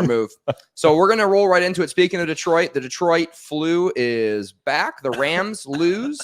Smart move. So we're going to roll right into it. Speaking of Detroit, the Detroit flu is back. The Rams lose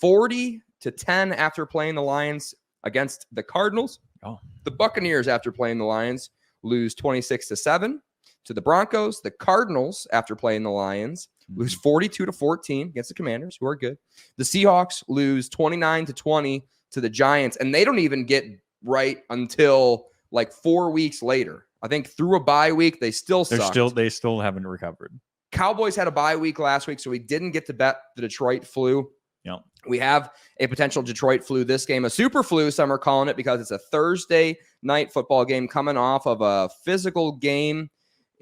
40-10 after playing the Lions against the Cardinals. Oh. The Buccaneers, after playing the Lions, lose 26-7 to the Broncos. The Cardinals, after playing the Lions, lose 42-14 against the Commanders, who are good. The Seahawks lose 29-20 to the Giants, and they don't even get right until like 4 weeks later. I think through a bye week, they still sucked. They still haven't recovered. Cowboys had a bye week last week, so we didn't get to bet the Detroit flu. Yep. We have a potential Detroit flu this game, a super flu, some are calling it, because it's a Thursday night football game coming off of a physical game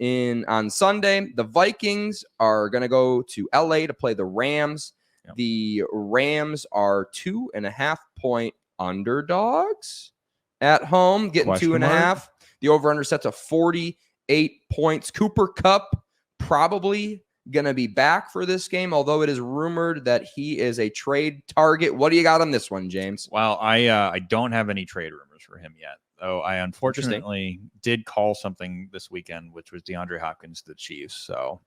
on Sunday. The Vikings are going to go to LA to play the Rams. Yep. The Rams are 2.5-point underdogs at home, getting 2.5. The over-under set to 48 points. Cooper Kupp probably going to be back for this game, although it is rumored that he is a trade target. What do you got on this one, James? Well, I don't have any trade rumors for him yet, though I unfortunately did call something this weekend, which was DeAndre Hopkins to the Chiefs. So,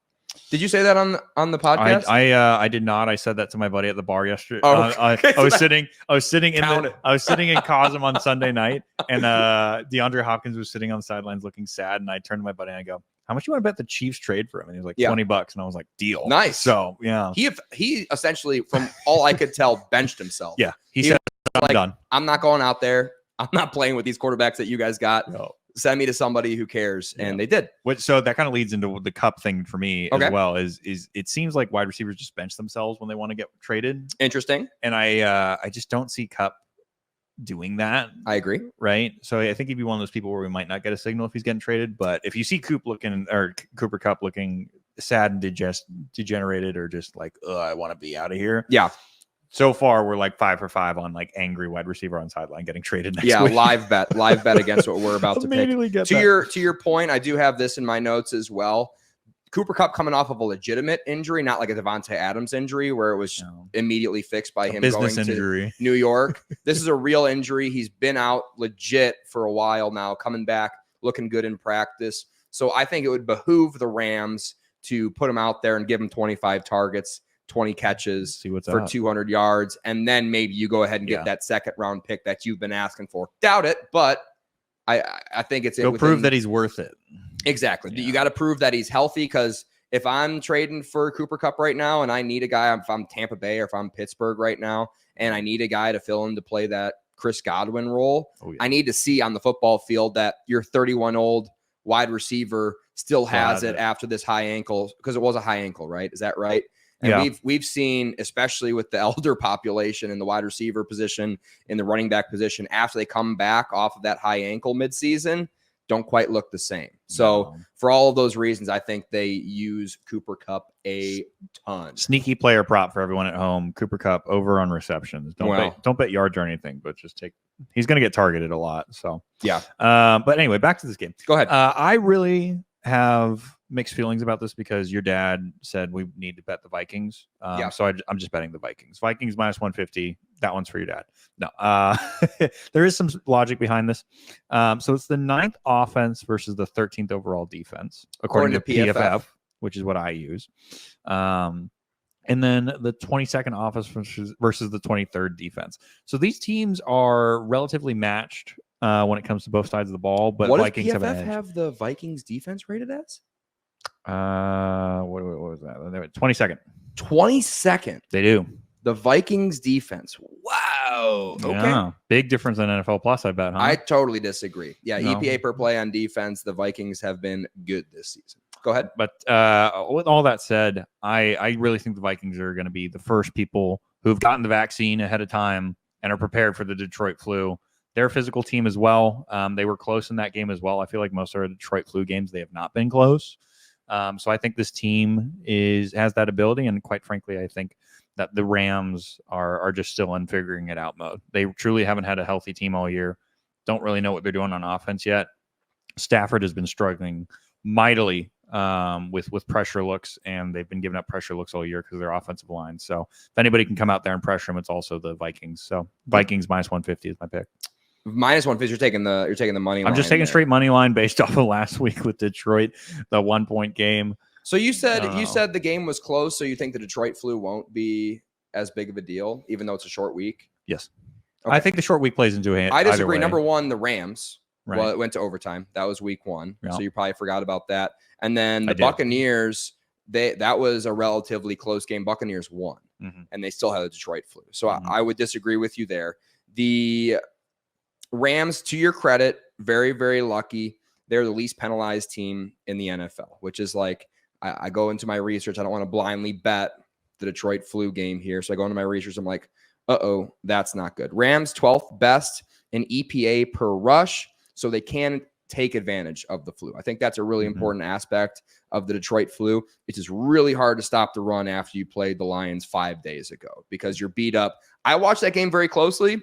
did you say that on the podcast? I did not. I said that to my buddy at the bar yesterday. Oh, okay. I was sitting in Cosm on Sunday night, and DeAndre Hopkins was sitting on the sidelines looking sad, and I turned to my buddy and I go, how much do you want to bet the Chiefs trade for him? And he was like, $20. And I was like, deal. Nice. So, yeah. He essentially, from all I could tell, benched himself. Yeah. He said, I'm done. I'm not going out there. I'm not playing with these quarterbacks that you guys got. No. Send me to somebody who cares. And they did. So that kind of leads into the Kupp thing for me as well, is it seems like wide receivers just bench themselves when they want to get traded. Interesting. And I just don't see Kupp doing that. I agree. Right. So I think he'd be one of those people where we might not get a signal if he's getting traded. But if you see Cooper Kupp looking sad and degenerated, or just like, I want to be out of here. Yeah. So far, we're like 5 for 5 on like angry wide receiver on sideline getting traded next week. live bet against what we're about to pick. To your point, I do have this in my notes as well. Cooper Kupp coming off of a legitimate injury, not like a Devontae Adams injury where it was immediately fixed by him going to New York. This is a real injury. He's been out legit for a while now, coming back, looking good in practice. So I think it would behoove the Rams to put him out there and give him 25 targets, 20 catches for 200 yards. And then maybe you go ahead and get that second round pick that you've been asking for. Doubt it, but I think it's Go prove that he's worth it. Exactly. Yeah. You got to prove that he's healthy, because if I'm trading for Cooper Kupp right now and I need a guy, if I'm Tampa Bay or if I'm Pittsburgh right now, and I need a guy to fill in to play that Chris Godwin role, I need to see on the football field that your 31-year-old wide receiver still has it after this high ankle, because it was a high ankle, right? Is that right? And we've seen, especially with the elder population in the wide receiver position, in the running back position, after they come back off of that high ankle midseason, don't quite look the same. So for all of those reasons, I think they use Cooper Kupp a ton. Sneaky player prop for everyone at home. Cooper Kupp over on receptions. Don't bet yards or anything, but just he's going to get targeted a lot. So yeah. But anyway, back to this game. Go ahead. I really have mixed feelings about this, because your dad said we need to bet the Vikings. So I'm just betting the Vikings. Vikings minus 150. That one's for your dad. No, there is some logic behind this. So it's the 9th offense versus the 13th overall defense, according to PFF, which is what I use. And then the 22nd offense versus the 23rd defense. So these teams are relatively matched when it comes to both sides of the ball. But what Vikings does PFF have have the Vikings defense rated as? What was that? 22nd. 22nd. They do. The Vikings defense. Wow. Okay. Yeah. Big difference in NFL Plus, I bet, huh? I totally disagree. Yeah, EPA per play on defense, the Vikings have been good this season. Go ahead. But with all that said, I really think the Vikings are going to be the first people who've gotten the vaccine ahead of time and are prepared for the Detroit flu. They're a physical team as well. They were close in that game as well. I feel like most of our Detroit flu games, they have not been close. So I think this team has that ability. And quite frankly, I think that the Rams are just still in figuring it out mode. They truly haven't had a healthy team all year. Don't really know what they're doing on offense yet. Stafford has been struggling mightily with pressure looks, and they've been giving up pressure looks all year because of their offensive line. So if anybody can come out there and pressure them, it's also the Vikings. So Vikings minus 150 is my pick. -150. You're taking the money line. I'm just taking there. straight money line based off of last week with Detroit, the 1 point game. So you said the game was close. So you think the Detroit flu won't be as big of a deal, even though it's a short week? Yes. Okay. I think the short week plays into it. I disagree. Number one, the Rams went to overtime. That was week 1. Yeah. So you probably forgot about that. And then the Buccaneers, that was a relatively close game. Buccaneers won, and they still had a Detroit flu. So I would disagree with you there. The Rams, to your credit, very, very lucky. They're the least penalized team in the NFL, which is like, I go into my research. I don't want to blindly bet the Detroit flu game here. So I go into my research. I'm like, that's not good. Rams 12th best in EPA per rush. So they can take advantage of the flu. I think that's a really important aspect of the Detroit flu. It's just really hard to stop the run after you played the Lions 5 days ago because you're beat up. I watched that game very closely.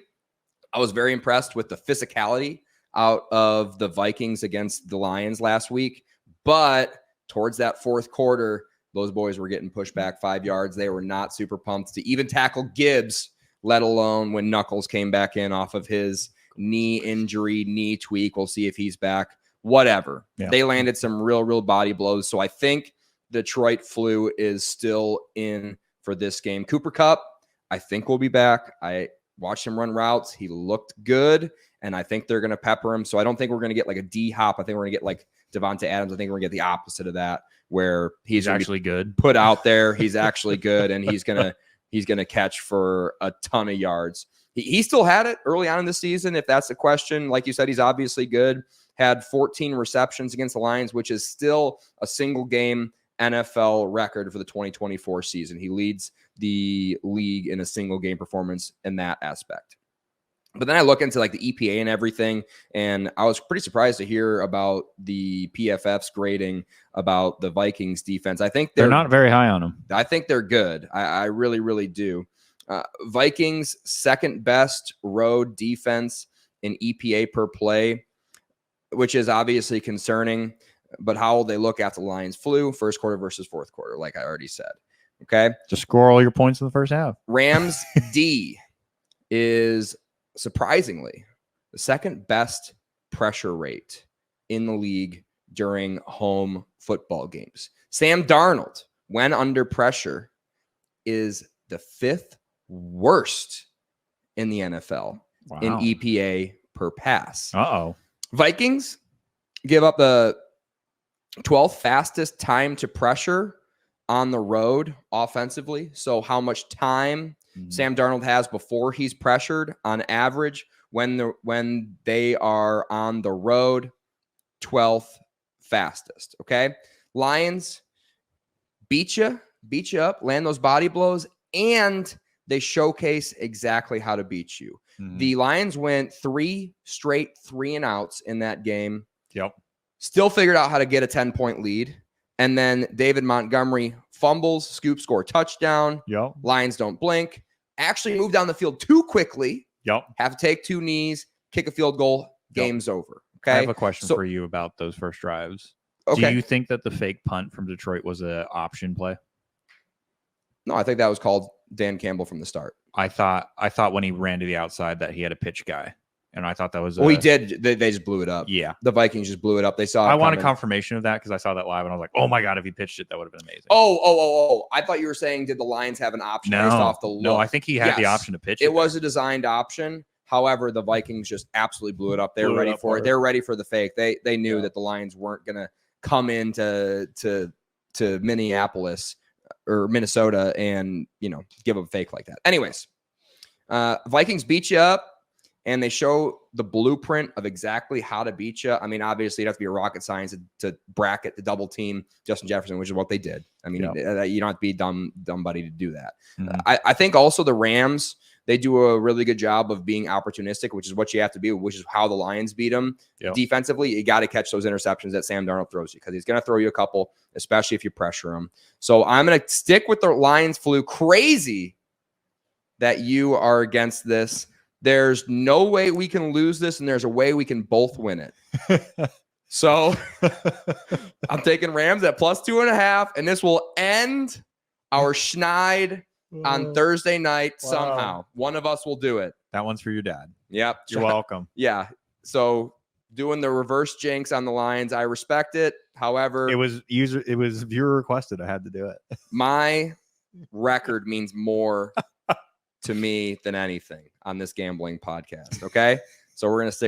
I was very impressed with the physicality out of the Vikings against the Lions last week. But towards that fourth quarter, those boys were getting pushed back 5 yards. They were not super pumped to even tackle Gibbs, let alone when Knuckles came back in off of his knee injury, knee tweak. We'll see if he's back. Whatever. Yeah. They landed some real body blows. So I think Detroit flu is still in for this game. Cooper Kupp, I think will be back. I watched him run routes. He looked good, and I think they're going to pepper him. So I don't think we're going to get like a D-hop. I think we're going to get like Devontae Adams. I think we're going to get the opposite of that, where he's actually good. Put out there. He's actually good, and he's going to catch for a ton of yards. He still had it early on in the season, if that's the question. Like you said, he's obviously good. Had 14 receptions against the Lions, which is still a single-game NFL record for the 2024 season. He leads the league in a single-game performance in that aspect. But then I look into like the EPA and everything, and I was pretty surprised to hear about the PFF's grading about the Vikings defense. I think they're not very high on them. I think they're good. I really, really do. Vikings second best road defense in EPA per play, which is obviously concerning. But how will they look after the Lions flu? First quarter versus fourth quarter, like I already said. Okay. Just score all your points in the first half. Rams D is surprisingly the second best pressure rate in the league during home football games. Sam Darnold, when under pressure, is the fifth worst in the NFL in EPA per pass. Vikings give up the 12th fastest time to pressure on the road offensively. So how much time Sam Darnold has before he's pressured on average when they are on the road, 12th fastest. Okay. Lions beat you up, land those body blows, and they showcase exactly how to beat you. The Lions went 3 straight 3-and-outs in that game. Yep. Still figured out how to get a 10-point lead. And then David Montgomery fumbles, scoop, score touchdown. Yep. Lions don't blink. Actually move down the field too quickly. Yep. Have to take 2 knees, kick a field goal. Game's over. Okay. I have a question for you about those first drives. Okay. Do you think that the fake punt from Detroit was an option play? No, I think that was called Dan Campbell from the start. I thought when he ran to the outside that he had a pitch guy. And I thought that was... Well, he did. They just blew it up. Yeah. The Vikings just blew it up. They saw it I wanted confirmation of that because I saw that live and I was like, oh my God, if he pitched it, that would have been amazing. Oh. I thought you were saying, did the Lions have an option based off the look? No, I think he had the option to pitch it. It was a designed option. However, the Vikings just absolutely blew it up. They were ready for it. They were ready for the fake. They knew that the Lions weren't going to come into to Minneapolis or Minnesota and, give up a fake like that. Anyways, Vikings beat you up. And they show the blueprint of exactly how to beat you. I mean, obviously, you'd have to be a rocket science to bracket the double team Justin Jefferson, which is what they did. I mean, you don't have to be a dumb buddy to do that. I think also the Rams, they do a really good job of being opportunistic, which is what you have to be, which is how the Lions beat them. Defensively, you got to catch those interceptions that Sam Darnold throws you because he's going to throw you a couple, especially if you pressure him. So I'm going to stick with the Lions flu. Crazy that you are against this. There's no way we can lose this, and there's a way we can both win it. So I'm taking Rams at +2.5, and this will end our schneid on Thursday night somehow. One of us will do it. That one's for your dad. Yep. You're welcome. Yeah. So doing the reverse jinx on the Lions, I respect it. However, It was viewer requested. I had to do it. my record means more to me than anything on this gambling podcast. Okay. So we're going to stick